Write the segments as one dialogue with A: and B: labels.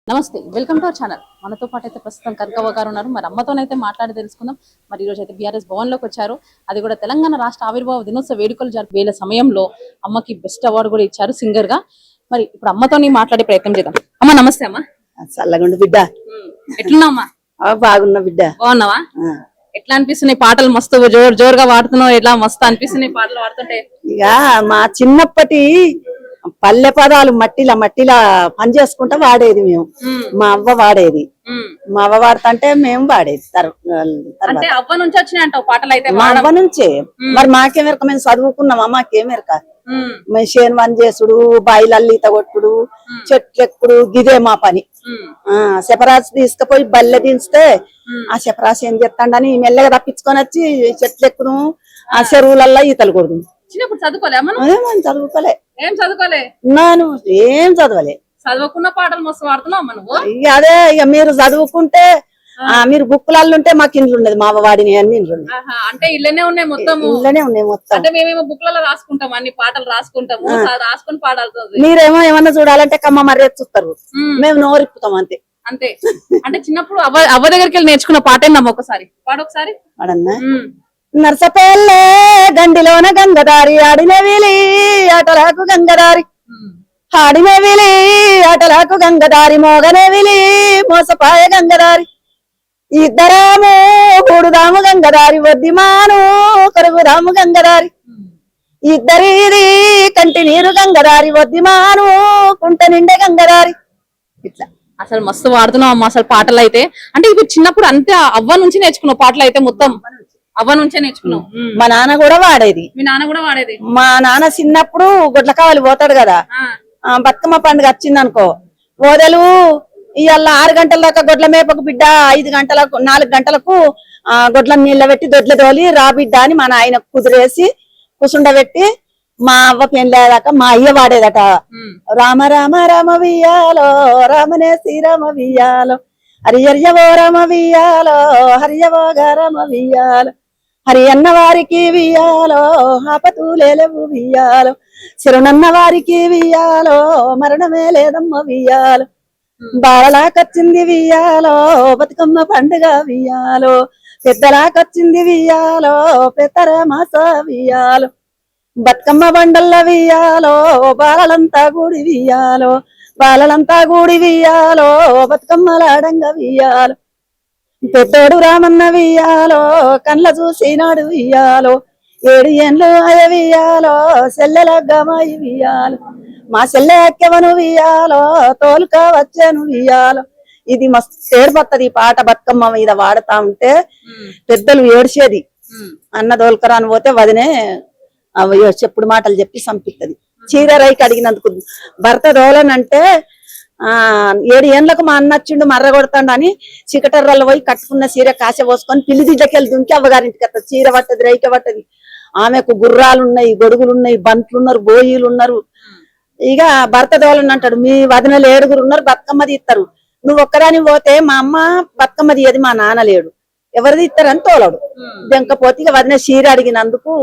A: నమస్తే, welcome to our channel. మనతో పాటు అయితే ప్రస్తుతం కనకవ్వ గారు ఉన్నారు. మరి అమ్మతోనైతే మాట్లాడి తెలుసుకుందాం. మరి ఈ రోజు అయితే బీఆర్ఎస్ భవన్ లోకి వచ్చారు. అది కూడా తెలంగాణ రాష్ట్ర ఆవిర్భావ దినోత్సవ వేడుకలు జరిపే సమయంలో అమ్మకి బెస్ట్ అవార్డు కూడా ఇచ్చారు సింగర్ గా. మరి ఇప్పుడు అమ్మతోని మాట్లాడే ప్రయత్నం చేద్దాం. అమ్మ నమస్తే. అమ్మ
B: చల్లగుండు బిడ్డ.
A: ఎట్లున్నావా?
B: బాగున్నా బిడ్డ.
A: బాగున్నావా? ఎట్లా అనిపిస్తున్నాయి పాటలు? మస్తు జోరుగా పాడుతున్నావు. ఎట్లా మస్తు అనిపిస్తున్నాయి పాటలు పాడుతుంటే?
B: ఇక మా చిన్నప్పటి పల్లె పదాలు మట్టిలా పని చేసుకుంటా వాడేది మేము. మా అవ్వ వాడేది, మా అవ్వ వాడుతుంటే మేము వాడేది.
A: అంటే అవ్వ నుంచి వచ్చినాయి అంటావు పాటలు? అయితే
B: మా అవ్వ నుంచే. మరి మాకేమెరక, మేము చదువుకున్నామా? మాకేమెరక. మేము చేను పని చేసుడు, బాయిలల్లి ఈత కొట్టుడు, చెట్లెక్కుడు, గిదే మా పని. సెపరాసి తీసుకుపోయి బల్లె దించితే ఆ సెపరాసి ఏం చేస్తాడని మెల్లగా తప్పించుకొని వచ్చి చెట్లెక్కును, ఆ చెరువులల్లో ఈతలు కొడుదు.
A: చిన్నప్పుడు చదువుకోలే?
B: చదువుకోలే.
A: ఏం చదువుకోలే?
B: నాను ఏం చదవలే.
A: చదువుకున్న పాటలు మస్తు పాడుతున్నావు అమ్మ నువ్వు.
B: అదే ఇక మీరు చదువుకుంటే, మీరు బుక్కులలో ఉంటే మాకు ఇండ్లు ఉండదు. మా వాడిని అన్ని ఇండ్లు
A: అంటే ఇళ్ళనే ఉన్నాయి మొత్తం?
B: ఇళ్ళనే ఉన్నాయి మొత్తం.
A: అంటే మేమేమో బుక్లలో రాసుకుంటాం, అన్ని పాటలు రాసుకుంటాము, రాసుకుని పాడాల్సింది.
B: మీరేమో ఏమన్నా చూడాలంటే కమ్మ మర్యాద చూస్తారు, మేము నోరిప్పుతాం అంతే.
A: అంతే. అంటే చిన్నప్పుడు అవ్వ దగ్గరికి వెళ్ళి నేర్చుకున్న పాట ఏందమ్మా? ఒకసారి పాడు. ఒకసారి
B: పాడన్నా. నర్సపల్లె గండిలోన గంగదారి, ఆడిన విలి ఆటలకు గంగదారి, ఆడిన విలి ఆటలకు గంగదారి, మోగనే విలి మోసపాయ గంగదారి, ఇద్దరాము కూడుదాము గంగదారి, వద్దిమాను కరుగుదాము గంగదారి, ఇద్దరిది కంటి నీరు గంగదారి, వద్దిమాను కుంట నిండే గంగదారి. ఇట్లా
A: అసలు మస్తు వాడుతున్నావు అమ్మ అసలు పాటలు అయితే. అంటే ఇవి చిన్నప్పుడు అంతే అవ్వ నుంచి నేర్చుకున్నావు పాటలు అయితే? మొత్తం అవ్వ నుంచే నేర్చుకున్నావు?
B: మా నాన్న కూడా వాడేది.
A: మీ నాన్న కూడా వాడేది?
B: మా నాన్న చిన్నప్పుడు గొడ్ల కావాలి పోతాడు కదా, బతుకమ్మ పండుగ వచ్చింది అనుకో, ఓదలు ఇవాళ 6 గంటల దాకా గొడ్ల మేపకు బిడ్డ, 5 గంటలకు 4 గంటలకు గొడ్ల నీళ్ళ పెట్టి దొడ్ల తోలి రా బిడ్డ అని మా నాయన కుదిరేసి కుసుండబెట్టి మా అవ్వ పెళ్ళేదాకా మా అయ్య వాడేదట. రామ రామ రామ వియ్యాలో రామనే శ్రీరామ వియ్యాలో, హరియర్యవో రామ వియ్యాలో హరియవో రామ వియ్యాలో, హరి అన్న వారికి వియ్యాలో ఆపతూలేవు వియ్యాలో, శరణన్న వారికి వియ్యాలో మరణమే లేదమ్మ వియ్యాలో, బాలలాకొచ్చింది వియ్యాలో బతుకమ్మ పండుగ వియ్యాలో, పెద్దలాకొచ్చింది వియ్యాలో పెద్దర మాస వియ్యాలో, బతుకమ్మ బండల్ల వియ్యాలో బాలలంతా కూడి వియ్యాలో, బాలలంతా కూడి వియ్యాలో బతుకమ్మలాడంగ వియ్యాలో, పెద్దోడు రామన్న వియ్యాలో కళ్ళ చూసినాడు వియ్యాలో, 7 ఏండ్లు అయ వియ్యాలో సెల్లెల గమాయి వియ్యాలో, మా సెల్లె అక్కెవను వియ్యాలో తోలుక వచ్చాను వియ్యాలో. ఇది మస్తు ఏడుపత్తది ఈ పాట బతుకమ్మ మీద వాడుతా ఉంటే. పెద్దలు ఏడ్చేది, అన్న తోలుకరాని పోతే వదినే చెప్పుడు మాటలు చెప్పి సంపిస్తుంది. చీర రైకి అడిగినందుకు భర్త దోలనంటే 7 ఏండ్లకు మా అన్న వచ్చిండు మర్ర కొడతాడు అని చికటర్రలు పోయి కట్టుకున్న చీర కాస పోసుకొని పిల్లి దిడ్డకెళ్ళి దుంకి అవ్వగారింటికి వస్తుంది. చీర పట్టది, రైక పట్టది. ఆమెకు గుర్రాలు ఉన్నాయి, గొడుగులు ఉన్నాయి, బంట్లు ఉన్నారు, బోయిలు ఉన్నారు. ఇక భర్త దోలని అంటాడు, మీ వదినలు 7గురు ఉన్నారు, బతుకమ్మ తీస్తారు, నువ్వు ఒక్కదాని పోతే మా అమ్మ బతుకమ్మ తీయది, మా నాన్న లేడు, ఎవరిది ఇస్తారని తోలడు. దెంకపోతే ఇక వదిన చీర అడిగినందుకు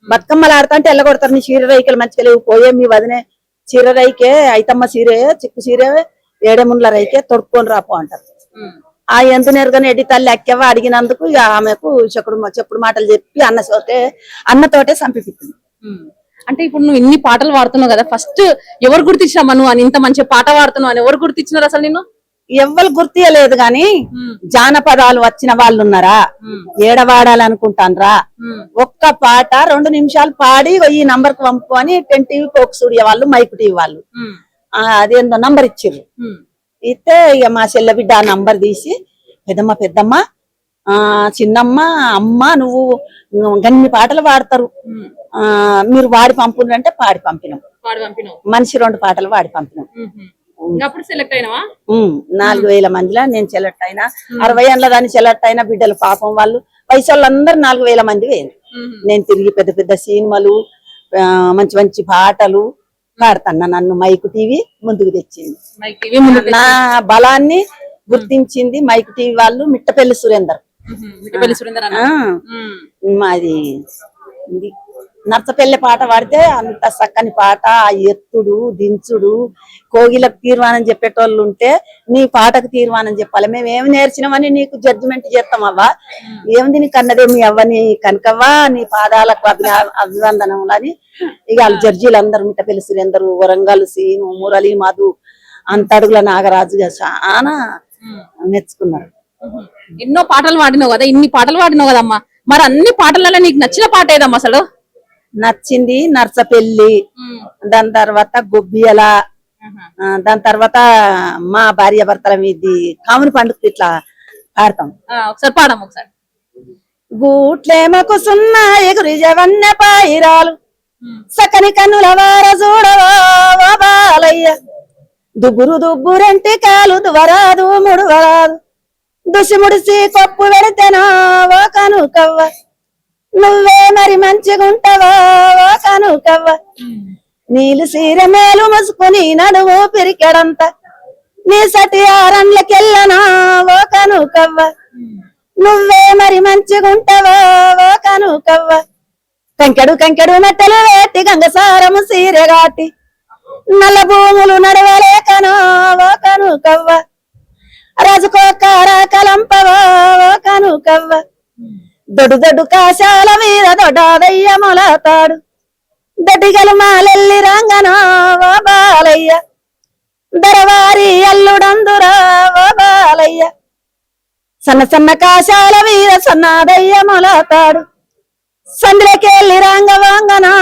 B: బతుకమ్మలు ఆడతా అంటే ఎల్లగొడతారు, నీ చీర రైకలు మంచిగా లేవు, పోయే మీ వదినే చీర రైకే అయితమ్మ చీరే చిక్కు చీరే 7 ముండ్ల రైకే తొడుక్కొని రాపో అంటారు. ఆ ఎంత నేరుగానే ఎడ్డి తల్లి అక్కెవ అడిగినందుకు ఇక ఆమెకు చెప్పుడు మాటలు చెప్పి అన్నతోటే సంపిస్తుంది.
A: అంటే ఇప్పుడు నువ్వు ఇన్ని పాటలు పాడుతున్నావు కదా, ఫస్ట్ ఎవరు గుర్తించినామా నువ్వు అని ఇంత మంచి పాట పాడుతున్నావు అని? ఎవరు గుర్తించినారు అసలు నిన్ను?
B: ఎవ్వరు గుర్తియలేదు గాని జానపదాలు వచ్చిన వాళ్ళు ఉన్నారా, ఏడవాడాలనుకుంటాన్రా, ఒక్క పాట 2 నిమిషాలు పాడి ఈ నంబర్ కు పంపుకొని 10 టీవీ కోక్ స్టూడియో వాళ్ళు, మైక్ టీవీ వాళ్ళు అదేందో నంబర్ ఇచ్చిర్రు. ఇస్తే ఇక మా చెల్లె బిడ్డ ఆ నంబర్ తీసి, పెద్దమ్మ చిన్నమ్మ అమ్మ నువ్వు గన్ని పాటలు పాడతారు, మీరు వాడి పంపునంటే పాడి పంపినాం. మనిషి 2 పాటలు వాడి పంపినాం. 4000 మందిలో నేను సెలెక్ట్ అయినా. 60 ఏళ్ళ దాన్ని సెలెక్ట్ అయినా. బిడ్డలు పాపం వాళ్ళు వయసు వాళ్ళందరూ 4000 మంది వేరు. నేను తిరిగి పెద్ద పెద్ద సినిమాలు, మంచి మంచి పాటలు పాడతాను. నన్ను మైకు టీవీ ముందుకు తెచ్చింది, నా బలాన్ని గుర్తించింది మైకు టీవీ వాళ్ళు. మిట్టపల్లి సురేందర్, మాది నర్సపల్లె పాట పాడితే అంత చక్కని పాట, ఆ ఎత్తుడు దించుడు, కోగిలకు తీర్మానం చెప్పేటోళ్ళు ఉంటే నీ పాటకు తీర్మానం చెప్పాలి. మేము ఏమి నేర్చినామని నీకు జడ్జిమెంట్ చేస్తాం అవ్వ, ఏమిది నీకు అన్నదే మీ అవ్వని కనుకవ్వా, నీ పాదాలకు అభివందనములు అని ఇక వాళ్ళు జడ్జీలు అందరు మిట్టపల్లి సురేందరు, వరంగల్ సీను, మురళి మధు, అంతడుగుల నాగరాజుగా చాలా మెచ్చుకున్నారు.
A: ఎన్నో పాటలు పాడినావు కదా, ఇన్ని పాటలు పాడినావు కదమ్మా, మరి అన్ని పాటలలో నీకు నచ్చిన పాట ఏదమ్మా అసలు?
B: నచ్చింది నర్సపల్లి, దాని తర్వాత గొబ్బియల, దాని తర్వాత మా భార్య భర్తల మీది కాముని పండుగ ఇట్లా పాడతాం.
A: ఒకసారి పాడమ్మ ఒకసారి.
B: గూట్లేమకు సున్నా ఎగురి జవన్న పాయిరాలు, సకని కన్నుల వార చూడవా బాలయ్య, దుబ్బురు దుబ్బురంటి కాలు దువరాదు ముడువరాదు, దుసి ముడిసి కొప్పు పెడితేనా ఓ కనుకవ్వ, నువ్వే మరి మంచిగుంటవా ఓ కనుకవ్వ, నీళ్ళు సీర మేలు మసుకుని నడువు పిరికెడంత, నీ సటి ఆరండ్లకెళ్ళనా ఓ కనుకవ్వ, నువ్వే మరి మంచిగుంటవా ఓ కనుకవ్వ, కంకెడు కంకెడు మెట్టలు వేటి గంగసారము సీరెగాటి, నల్ల భూములు నడవలేకనో ఓ కనుకవ్వ, రాజుకోకార కలంపవో ఓ కనుకవ్వ, దొడ్డు దొడ్డు కాశాల మీద దొడ్డాదయ్య మొలతాడు, దొడ్డిగలు మాలెల్లి రంగనో ఓ బాలయ్య, దరవారి అల్లుడందురా ఓ బాలయ్య, సన్న సన్న కాశాల మీద సన్నాదయ్య మొలతాడు, సందులకెళ్ళి రంగ వంగనా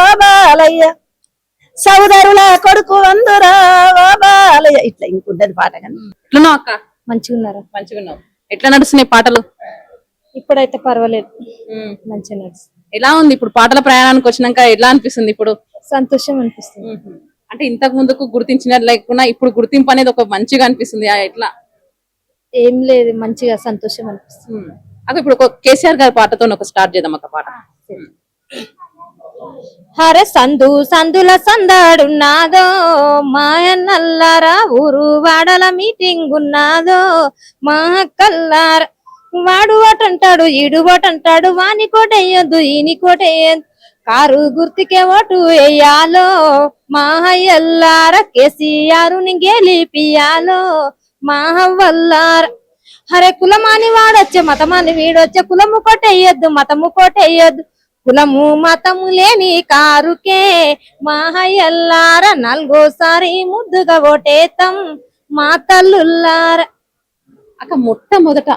B: ఓ బాలయ్య, సోదరుల కొడుకు వందురా ఓ బాలయ్య. ఇట్లా ఇంకుంటది పాట. కానీ
A: ఎట్లున్నావు అక్క?
C: మంచిగా ఉన్నారా?
A: మంచిగున్నావు. ఎట్లా నడుస్తున్నాయి పాటలు?
C: ఇప్పుడైతే పర్వాలేదు, మంచిగా నడుస్తుంది.
A: ఎలా ఉంది ఇప్పుడు పాటల ప్రయాణానికి వచ్చినాక? ఎలా అనిపిస్తుంది ఇప్పుడు?
C: సంతోషం అనిపిస్తుంది.
A: అంటే ఇంతకు ముందుకు గుర్తించినట్టు లేకుండా ఇప్పుడు గుర్తింపు అనేది ఒక మంచిగా అనిపిస్తుంది. ఎట్లా?
C: ఏం లేదు, మంచిగా సంతోషం అనిపిస్తుంది.
A: అక్క ఇప్పుడు ఒక కేసీఆర్ గారి పాటతో ఒక స్టార్ట్ చేద్దాం అక్క పాట.
C: హరే సందు సందుల సందాడున్నాదో, మాయన్నల్లారా ఊరు వాడల మీటింగ్ ఉన్నాదో, మా కల్లార వాడు ఓటంటాడు ఈడు ఓటంటాడు, వాని కోటేయొద్దు ఈని కోటేయద్దు, కారు గుర్తుకే ఓటు వేయాలో, మా అయ్యల్లార కేసీఆరుని గెలిపియాలో, మా అవ్వల్లార. హరే కులమాని వాడొచ్చే మతమాని వీడొచ్చే, కులము కోటేయొద్దు మతము కోటేయొద్దు, కులము మతము లేని కారుకే మా అయ్యల్లార నాలుగోసారి ముద్దుగా ఓటేతం మా తల్లుల్లార.
A: అక్క మొట్టమొదట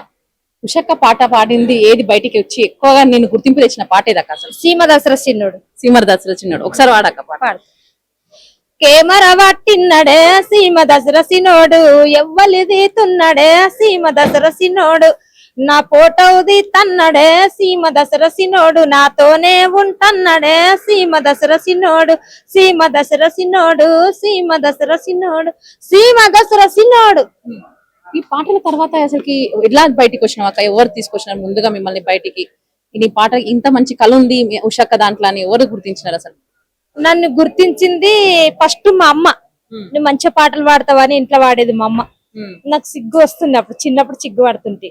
A: ఉషక్క పాట పాడింది ఏది? బయటికి వచ్చి ఎక్కువగా నేను గుర్తింపు తెచ్చిన పాట ఏదక్క అసలు?
C: సీమ దసరా చిన్నోడు.
A: సీమర దసరా చిన్నోడు. ఒకసారి వాడక్క పాట.
C: కేమర పట్టిన్నడే సీమ దసరా సినోడు, ఎవ్వలిది తున్నడే సీమ దసరా సినోడు, నా పోటవుది తన్నడే సీమ దసరా సినోడు, నాతోనే ఉంటన్నడే సీమ దసరా సినోడు, సీమ దసరా సినోడు, సీమ దసరా సినోడు, సీమ దసరా సినోడు.
A: ఈ పాటల తర్వాత అసలుకి ఎలా బయటికి వచ్చినావు అక్క? ఎవరు తీసుకొచ్చినారు ముందుగా మిమ్మల్ని బయటికి? ఈ పాట ఇంత మంచి కళ ఉంది ఉషక్క దాంట్లో అని ఎవరు గుర్తించినారు అసలు?
C: నన్ను గుర్తించింది ఫస్ట్ మా అమ్మ. నువ్వు మంచిగా పాటలు పాడతావని ఇంట్లో వాడేది మా అమ్మ. నాకు సిగ్గు వస్తుంది అప్పుడు, చిన్నప్పుడు సిగ్గు పడుతుంటే.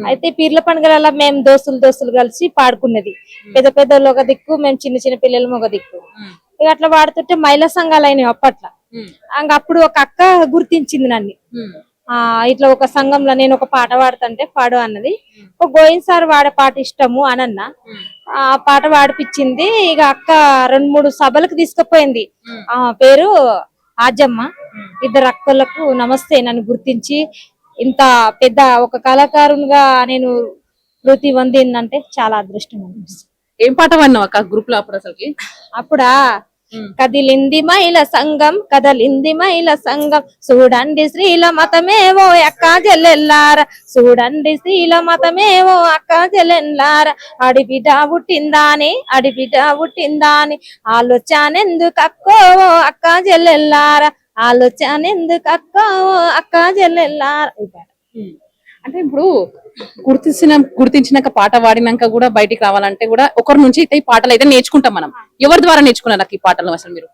C: అయితే పీర్ల పండుగల మేము దోస్తులు కలిసి పాడుకున్నది. పెద్ద పెద్దలు ఒక దిక్కు, మేము చిన్న చిన్న పిల్లలు ఒక దిక్కు. ఇక అట్లా పాడుతుంటే మహిళా సంఘాలు అయినాయి అప్పట్లో. అప్పుడు ఒక అక్క గుర్తించింది నన్ను. ఇట్లా ఒక సంఘంలో నేను ఒక పాట పాడుతుంటే పాడు అన్నది. ఒక గోవింద్ సార్ వాడే పాట ఇష్టము అని అన్న. ఆ పాట పాడిపించింది. ఇక అక్క 2-3 సభలకు తీసుకుపోయింది. ఆ పేరు ఆజమ్మ. ఇద్దరు అక్కలకు నమస్తే. నన్ను గుర్తించి ఇంత పెద్ద ఒక కళాకారునిగా నేను వృత్తి పొందిందంటే చాలా అదృష్టం అనిపిస్తుంది.
A: ఏం పాట పాడినావు అక్క గ్రూప్ లో అప్పుడు అసలుకి?
C: అప్పుడా కదిలింది మహిళ సంఘం, కదలింది మహిళ సంఘం, చూడండి స్త్రీల మతమేవో అక్క చెల్లెల్లార, చూడండి స్త్రీల మతమేవో అక్క చెల్లెల్లార, అడిబిడ్డ పుట్టిందాని అడిబిడ్డ పుట్టిందాని, ఆలోచనెందుకు అక్కో అక్క చెల్లెల్లార, ఆలోచనెందుకు అక్కో అక్క చెల్లెల్లార.
A: అంటే ఇప్పుడు గుర్తించినాక పాట పాడినాక కూడా బయటికి రావాలంటే కూడా ఒకరి నుంచి అయితే ఈ పాటలు అయితే నేర్చుకుంటాం మనం. ఎవరి ద్వారా నేర్చుకున్నారు ఈ పాటలు అసలు మీరు?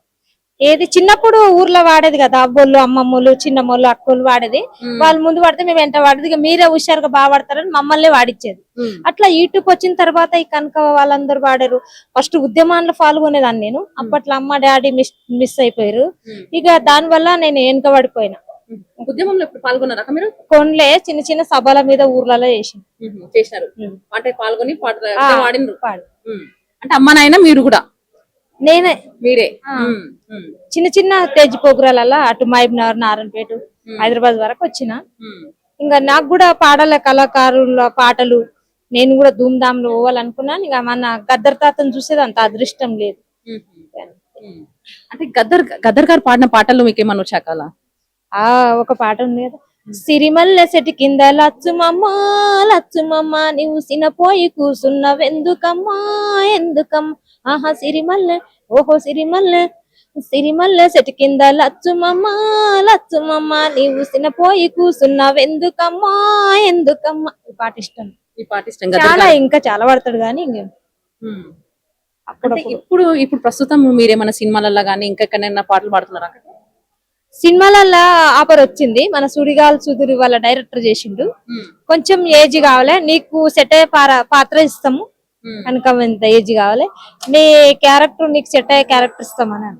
C: ఏది చిన్నప్పుడు ఊర్లో వాడేది కదా, అవ్వోళ్ళు అమ్మమ్మలు చిన్నమ్మోళ్ళు అక్కోళ్ళు వాడేది. వాళ్ళు ముందు వాడితే మేము వెంట వాడేది. ఇక మీరే హుషారుగా బాగా వాడతారని మమ్మల్ని వాడిచ్చేది. అట్లా యూట్యూబ్ వచ్చిన తర్వాత ఈ కనుక వాళ్ళందరూ వాడారు. ఫస్ట్ ఉద్యమాల్లో పాల్గొనేదాన్ని నేను. అప్పట్లో అమ్మ డాడీ మిస్ అయిపోయారు. ఇక దాని వల్ల నేను వెనుక పడిపోయినా.
A: ఉద్యమంలో ఇప్పుడు పాల్గొన్నారా మీరు?
C: కొన్లే చిన్న చిన్న సభల మీద ఊర్లలో
A: చేశారు అంటే పాల్గొని వాడినారు.
C: పాడు
A: అంటే అమ్మ నాయన మీరు కూడా?
C: నేనే
A: మీరే.
C: చిన్న చిన్న స్టేజ్ ప్రోగ్రాల అటు మహబూబ్నగర్, నారాయణపేట, హైదరాబాద్ వరకు వచ్చిన. ఇంకా నాకు కూడా పాడాల కళాకారుల పాటలు నేను కూడా ధూమ్ధాంలో పోవాలనుకున్నాను. ఇక మన గద్దర్ తాతను చూసేది అంత అదృష్టం లేదు.
A: అంటే గద్దర్ గారు పాడిన పాటలు మీకు ఏమన్నా వచ్చాకాల?
C: ఒక పాట ఉంది కదా, సిరిమల్లె చెట్టు కింద లచ్చుమమ్మ లచ్చుమమ్మ నీవు సినపోయి కూసున్నవెందుకమ్మా ఎందుకమ్మా, ఆహా సిరిమల్లె ఓహో సిరిమల్లె సిరిమల్లె చెట్టు కింద లచ్చుమమ్మ లచ్చుమమ్మ నీవు సినపోయి కూసున్నవెందుకమ్మా ఎందుకమ్మా. ఈ పాట ఇష్టం.
A: ఈ పాట ఇష్టం.
C: చాలా ఇంకా చాలా పడతాడు కానీ
A: అంటే ఇప్పుడు ప్రస్తుతం మీరేమన్నా సినిమాలలో గానీ ఇంకా ఎక్కడైనా పాటలు పాడుతున్నారా?
C: సినిమాలలో ఆఫర్ వచ్చింది, మన సుడిగాల్ సుధీర్ వాళ్ళ డైరెక్టర్ చేసిండు. కొంచెం ఏజ్ కావాలి నీకు, సెట్ అయ్యే పాత్ర ఇస్తాము కనుక, ఎంత ఏజ్ కావాలి నీ క్యారెక్టర్ నీకు సెట్ అయ్యే క్యారెక్టర్ ఇస్తామని.